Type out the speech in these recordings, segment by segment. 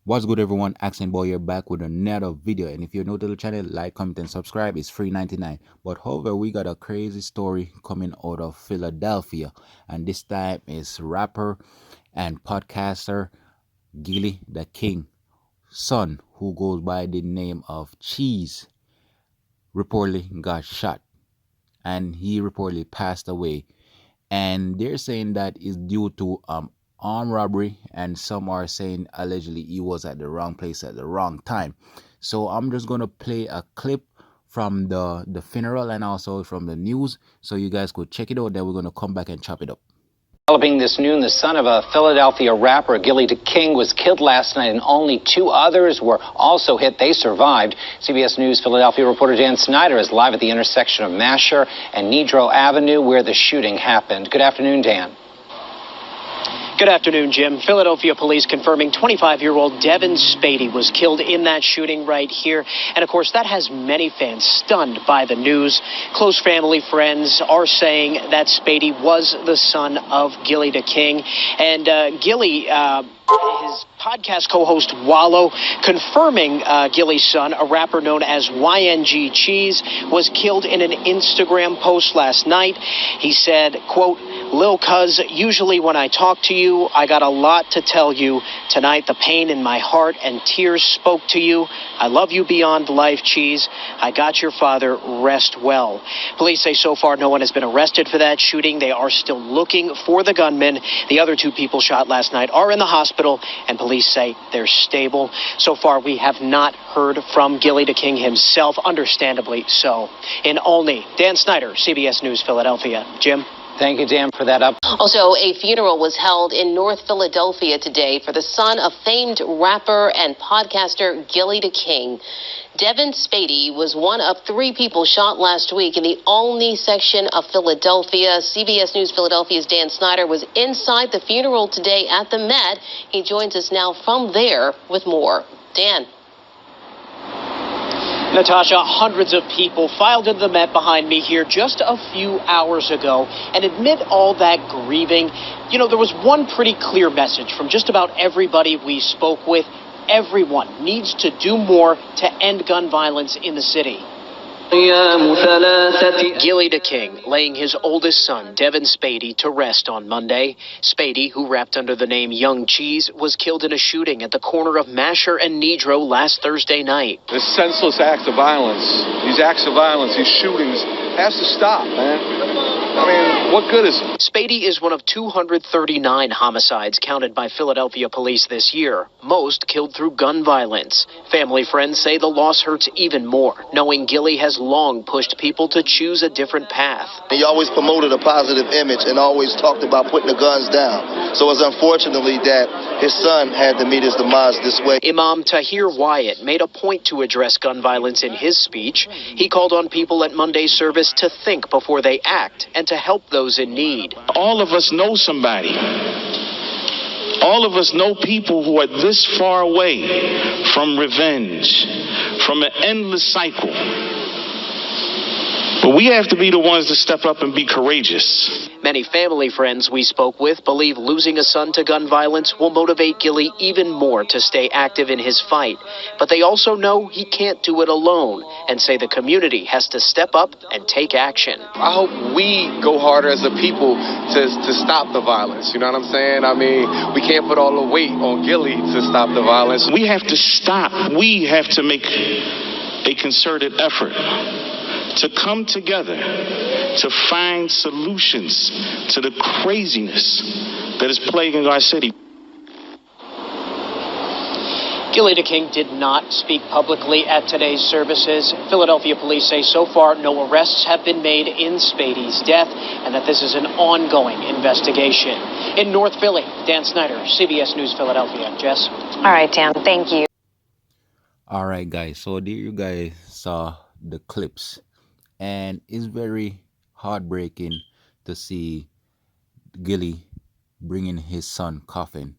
What's good, everyone? Accent Boy here, back with another video. And if you're new to the channel, like, comment, and subscribe. It's free 99. But however, we got a crazy story coming out of Philadelphia, and this time is rapper and podcaster Gillie the King son, who goes by the name of Cheese, reportedly got shot, and he reportedly passed away. And they're saying that is due to armed robbery, and some are saying allegedly he was at the wrong place at the wrong time. So I'm just gonna play a clip from the funeral and also from the news, so you guys could check it out. Then we're gonna come back and chop it up. Developing this noon, the son of a Philadelphia rapper, Gillie King, was killed last night, and only two others were also hit. They survived. CBS News Philadelphia reporter Dan Snyder is live at the intersection of Masher and Nedrow Avenue, where the shooting happened. Good afternoon, Dan. Good afternoon, Jim. Philadelphia police confirming 25-year-old Devin Spady was killed in that shooting right here. And, of course, that has many fans stunned by the news. Close family friends are saying that Spady was the son of Gillie King. And Gillie, his podcast co-host Wallow, confirming Gillie's son, a rapper known as YNG Cheese, was killed in an Instagram post last night. He said, quote, "Lil' Cuz, usually when I talk to you, I got a lot to tell you. Tonight, the pain in my heart and tears spoke to you. I love you beyond life, Cheese. I got your father. Rest well." Police say so far no one has been arrested for that shooting. They are still looking for the gunman. The other two people shot last night are in the hospital, and police say they're stable. So far, we have not heard from Gillie King himself, understandably so. In Olney, Dan Snyder, CBS News Philadelphia. Jim? Thank you, Dan, for that up. Also, a funeral was held in North Philadelphia today for the son of famed rapper and podcaster Gillie King. Devin Spady was one of three people shot last week in the Olney section of Philadelphia. CBS News Philadelphia's Dan Snyder was inside the funeral today at the Met. He joins us now from there with more. Dan. Natasha, hundreds of people filed into the Met behind me here just a few hours ago. And amid all that grieving, there was one pretty clear message from just about everybody we spoke with. Everyone needs to do more to end gun violence in the city. Gillie King laying his oldest son, Devin Spady, to rest on Monday. Spady, who rapped under the name Young Cheese, was killed in a shooting at the corner of Masher and Nedrow last Thursday night. This senseless acts of violence, these acts of violence, these shootings, has to stop, man. I mean, what good is it? Spady is one of 239 homicides counted by Philadelphia police this year, most killed through gun violence. Family friends say the loss hurts even more, knowing Gillie has long pushed people to choose a different path. He always promoted a positive image and always talked about putting the guns down. So it's unfortunately that his son had to meet his demise this way. Imam Tahir Wyatt made a point to address gun violence in his speech. He called on people at Monday's service to think before they act and to help those in need. All of us know somebody. All of us know people who are this far away from revenge, from an endless cycle. But we have to be the ones to step up and be courageous. Many family friends we spoke with believe losing a son to gun violence will motivate Gillie even more to stay active in his fight. But they also know he can't do it alone and say the community has to step up and take action. I hope we go harder as a people to stop the violence. You know what I'm saying? I mean, we can't put all the weight on Gillie to stop the violence. We have to stop. We have to make a concerted effort to come together, to find solutions to the craziness that is plaguing our city. Gillie King did not speak publicly at today's services. Philadelphia police say so far no arrests have been made in Spady's death and that this is an ongoing investigation. In North Philly, Dan Snyder, CBS News Philadelphia. Jess? All right, Dan, thank you. All right, guys. So there you guys saw the clips. And it's very heartbreaking to see Gillie bringing his son coffin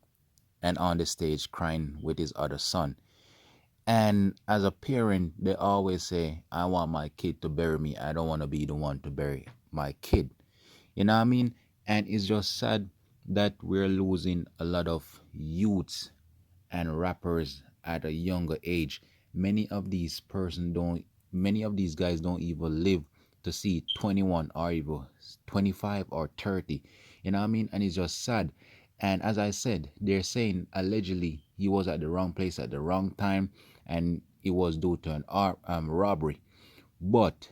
and on the stage crying with his other son. And as a parent, they always say, I want my kid to bury me. I don't want to be the one to bury my kid. You know what I mean? And it's just sad that we're losing a lot of youths and rappers at a younger age. Many of these guys don't even live to see 21 or even 25 or 30. You know what I mean? And it's just sad. And as I said, they're saying allegedly he was at the wrong place at the wrong time and it was due to an robbery. But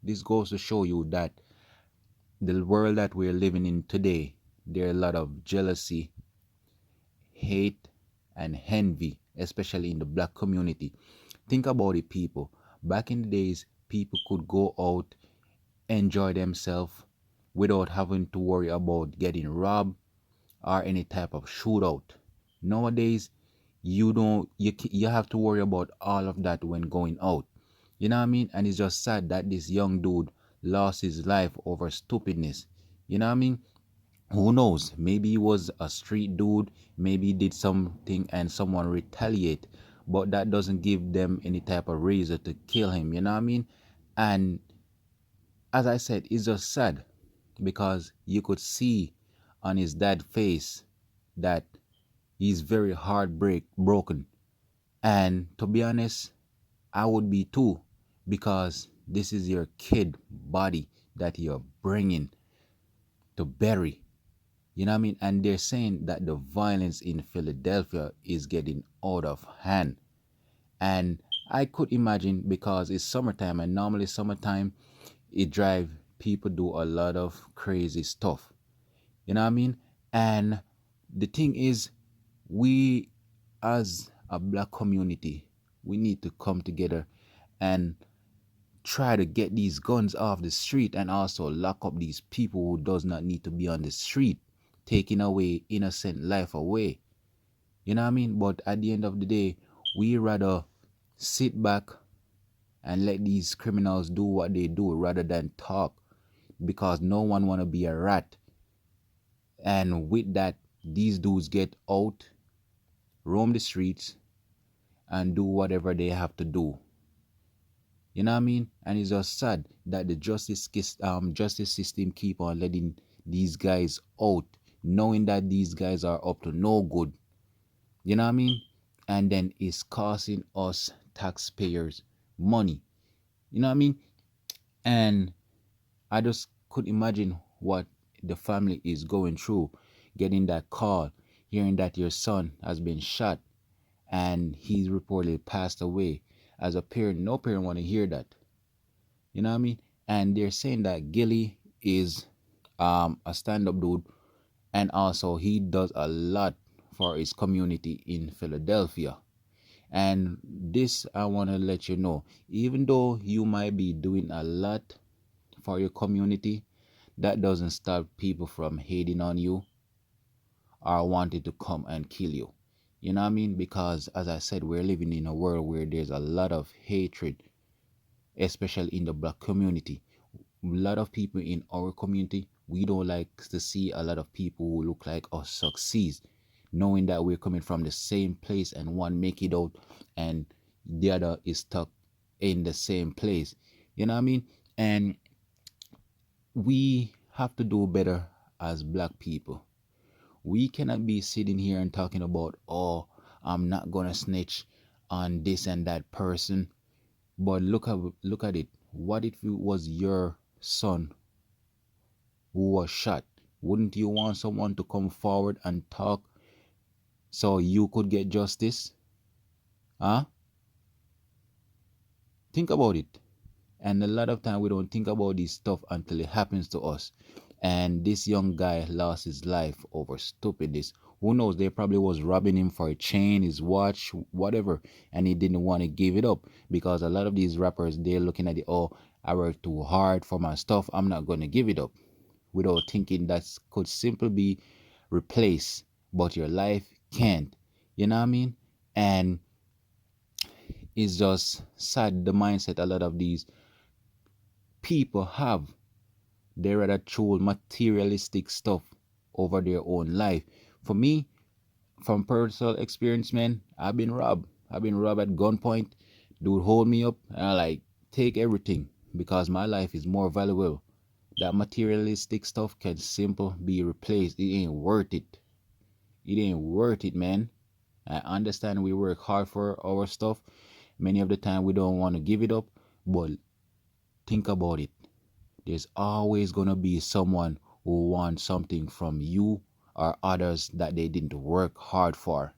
this goes to show you that the world that we're living in today, there are a lot of jealousy, hate, and envy, especially in the black community. Think about it, people. Back in the days, people could go out, enjoy themselves without having to worry about getting robbed or any type of shootout. Nowadays, you have to worry about all of that when going out. You know what I mean? And it's just sad that this young dude lost his life over stupidness. You know what I mean? Who knows? Maybe he was a street dude, maybe he did something and someone retaliate, but that doesn't give them any type of reason to kill him, you know what I mean? And as I said, it's just sad because you could see on his dad's face that he's very broken. And to be honest, I would be too, because this is your kid body that you're bringing to bury. You know what I mean? And they're saying that the violence in Philadelphia is getting out of hand. And I could imagine, because it's summertime and normally summertime it drive people do a lot of crazy stuff. You know what I mean? And the thing is, we as a black community, we need to come together and try to get these guns off the street and also lock up these people who does not need to be on the street, taking away innocent life away. You know what I mean? But at the end of the day, we rather sit back and let these criminals do what they do rather than talk, because no one want to be a rat. And with that, these dudes get out, roam the streets, and do whatever they have to do. You know what I mean? And it's just sad that the justice system keep on letting these guys out, knowing that these guys are up to no good. You know what I mean? And then it's costing us taxpayers money. You know what I mean? And I just could imagine what the family is going through, getting that call, hearing that your son has been shot and he's reportedly passed away. As a parent, no parent want to hear that. You know what I mean? And they're saying that Gillie is a stand-up dude, and also he does a lot for his community in Philadelphia. And this, I want to let you know, even though you might be doing a lot for your community, that doesn't stop people from hating on you or wanting to come and kill you. You know what I mean? Because as I said, we're living in a world where there's a lot of hatred, especially in the black community. A lot of people in our community, we don't like to see a lot of people who look like us succeed, knowing that we're coming from the same place and one make it out and the other is stuck in the same place. You know what I mean? And we have to do better as black people. We cannot be sitting here and talking about, oh, I'm not gonna snitch on this and that person. But look at it. What if it was your son who was shot? Wouldn't you want someone to come forward and talk so you could get justice? Huh? Think about it. And a lot of time we don't think about this stuff until it happens to us. And this young guy lost his life over stupidness. Who knows? They probably was robbing him for a chain, his watch, whatever, and he didn't want to give it up, because a lot of these rappers, they're looking at it. Oh, I work too hard for my stuff, I'm not going to give it up, without thinking that could simply be replaced, but your life can't. You know what I mean? And it's just sad the mindset a lot of these people have. They rather choose materialistic stuff over their own life. For me, from personal experience, man, I've been robbed. I've been robbed at gunpoint. Dude hold me up and I like take everything, because my life is more valuable. That materialistic stuff can simply be replaced. It ain't worth it. It ain't worth it, man. I understand we work hard for our stuff. Many of the time we don't want to give it up, but think about it. There's always gonna be someone who wants something from you or others that they didn't work hard for.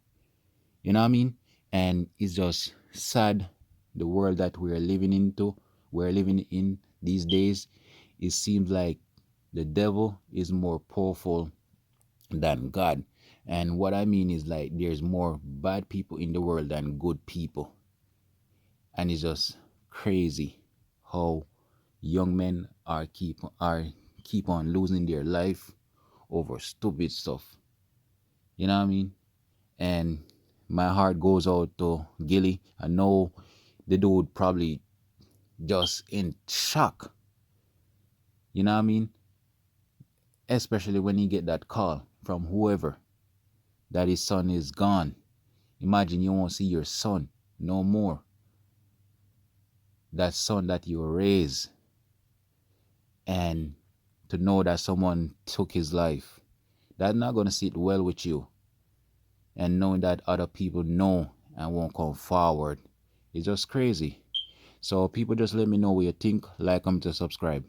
You know what I mean? And it's just sad the world that we're living in these days. It seems like the devil is more powerful than God. And what I mean is like there's more bad people in the world than good people. And it's just crazy how young men keep on losing their life over stupid stuff. You know what I mean? And my heart goes out to Gillie. I know the dude probably just in shock. You know what I mean? Especially when he get that call from whoever that his son is gone. Imagine you won't see your son no more. That son that you raised. And to know that someone took his life. That's not gonna sit well with you. And knowing that other people know and won't come forward. It's just crazy. So people just let me know what you think, like, comment, and subscribe.